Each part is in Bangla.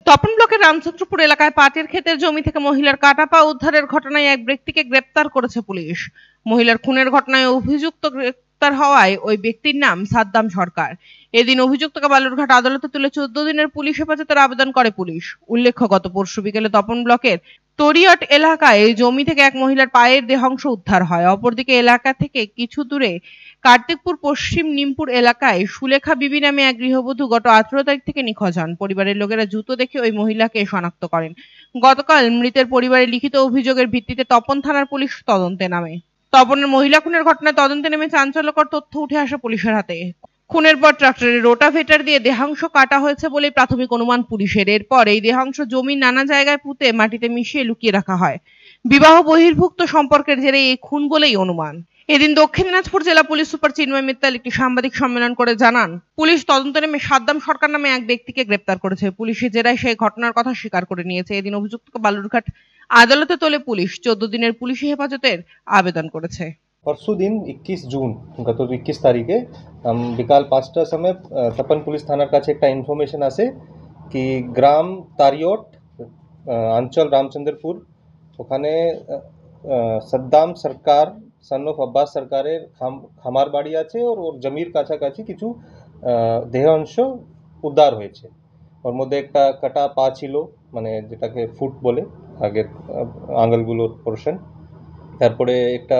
তপন ব্লকের রামচন্দ্রপুর এলাকায় পাটের ক্ষেতের জমি থেকে মহিলার কাটা পা উদ্ধারের ঘটনায় এক ব্যক্তিকে গ্রেপ্তার করেছে পুলিশ। মহিলার খুনের ঘটনায় অভিযুক্ত গ্রেপ্তার হওয়ায় ওই ব্যক্তির নাম সাদ্দাম সরকার। এদিন অভিযুক্তকে বালুরঘাট আদালতে তুলে 14 দিনের পুলিশ হেফাজতের আবেদন করে পুলিশ। উল্লেখ্য, গত পরশু বিকেলে তপন ব্লকের তরিয়ট এলাকায় জমি থেকে এক মহিলার পায়ের দেহাংশ উদ্ধার হয়। অপরদিকে এলাকা থেকে কিছু দূরে কার্তিকপুর পশ্চিম নিমপুর এলাকায় সুলেখা বিবি নামে এক গৃহবধূ গত 18 তারিখ থেকে নিখোঁজ হন। পরিবারের লোকেরা জুতো দেখে ওই মহিলাকে শনাক্ত করেন। গতকাল মৃতের পরিবারের লিখিত অভিযোগের ভিত্তিতে তপন থানার পুলিশ তদন্তে নামে। তপনের মহিলা খুনের ঘটনায় তদন্তে নেমে চাঞ্চল্যকর তথ্য উঠে আসে পুলিশের হাতে। খুনের পর ট্রাক্টরে রোটাভেটার দিয়ে দেহাংশ কাটা হয়েছে বলেই প্রাথমিক অনুমান পুলিশের। এরপর এই দেহাংশ জমির নানা জায়গায় পুঁতে মাটিতে মিশিয়ে লুকিয়ে রাখা হয়। বিবাহ বহির্ভুক্ত সম্পর্কের জেরে এই খুন বলেই অনুমান। এদিন দক্ষিণ দিনাজপুর জেলা পুলিশ সুপার চিন্ময় মিত্তাল একটি সাংবাদিক সম্মেলন করে জানান, পুলিশ তদন্তে নেমে সাদ্দাম সরকার নামে এক ব্যক্তিকে গ্রেপ্তার করেছে। পুলিশের জেরায় সেই ঘটনার কথা স্বীকার করে নিয়েছে। এদিন অভিযুক্তকে বালুরঘাট আদালতে তোলে পুলিশ। 14 দিনের পুলিশি হেফাজতের আবেদন করেছে। परसों दिन 21 जून गत 21 तारीखे বিকাল 5টার সময় তপন পুলিশ থানার কাছে একটা ইনফরমেশন আসে কি গ্রাম তারিয়ট অঞ্চল রামচন্দ্রপুর ওখানে সাদ্দাম সরকার সন অফ আব্বাস সরকারের খামার বাড়ি আছে ওর জমির কাছাকাছি কিছু দেহাংশ উদ্ধার হয়েছে। ওর মধ্যে একটা কাটা পা ছিল, মানে যেটাকে ফুট বলে, আগের আঙুলগুলোর পোর্শন। তারপরে একটা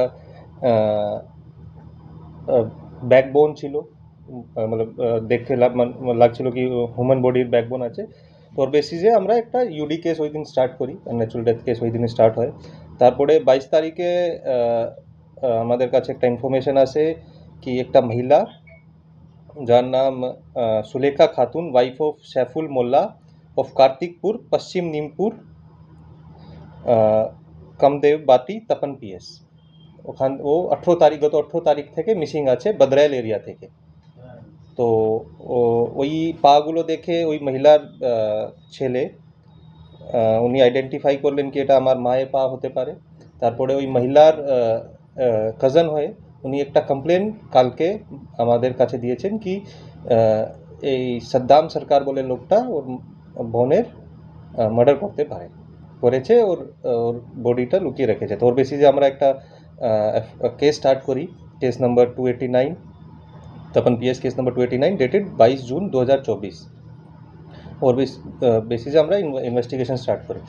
ব্যাকবোন ছিল, মানে দেখতে লাগছিল কি হিউম্যান বডির ব্যাকবোন আছে। তো ওর বেসিসে আমরা একটা ইউডি কেস ওই দিন স্টার্ট করি, ন্যাচুরাল ডেথ কেস ওই দিনে স্টার্ট হয়। তারপরে 22 তারিখে আমাদের কাছে একটা ইনফরমেশন আসে কি একটা মহিলা যার নাম Sulekha Khatun, wife of Saiful Molla of Kartikpur Paschim Nimpur Kamadeva বাতি তপন পিএস, ওখান ও 18 তারিখ গত 18 তারিখ থেকে মিসিং আছে বদরাইল এরিয়া থেকে। তো ওই পাগুলো দেখে ওই মহিলার ছেলে উনি আইডেন্টিফাই করলেন কি এটা আমার মায়ের পা হতে পারে। তারপরে ওই মহিলার কাজন হয়ে উনি একটা কমপ্লেন কালকে আমাদের কাছে দিয়েছেন কি এই সাদ্দাম সরকার বলে লোকটা ওর বোনের মার্ডার করেছে, ওর বডিটা লুকিয়ে রেখেছে। তো ওর বেসিসে আমরা একটা কেস স্টার্ট করি, case number 289, Tapan PS case number 289 dated 22 June 2024। ওর বেসিসে আমরা ইনভেস্টিগেশন স্টার্ট করি।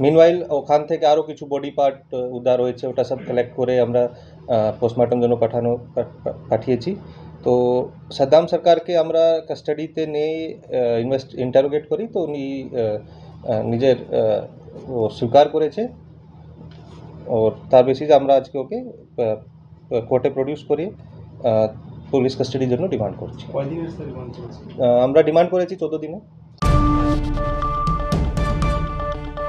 মিনওয়াইল ওখান থেকে আরও কিছু বডি পার্ট উদ্ধার হয়েছে, ওটা সব কালেক্ট করে আমরা পোস্টমর্টম জন্য পাঠিয়েছি। তো সাদ্দাম সরকারকে আমরা কাস্টাডিতে নিয়ে ইন্টারোগেট করি, তো উনি নিজের স্বীকার করেছে। और তার বেসিসে আমরা আজকে ওকে কোর্টে প্রডিউস করি পুলিশ কাস্টাডির জন্য ডিমান্ড করছি। আমরা ডিমান্ড করেছি 14 দিনে।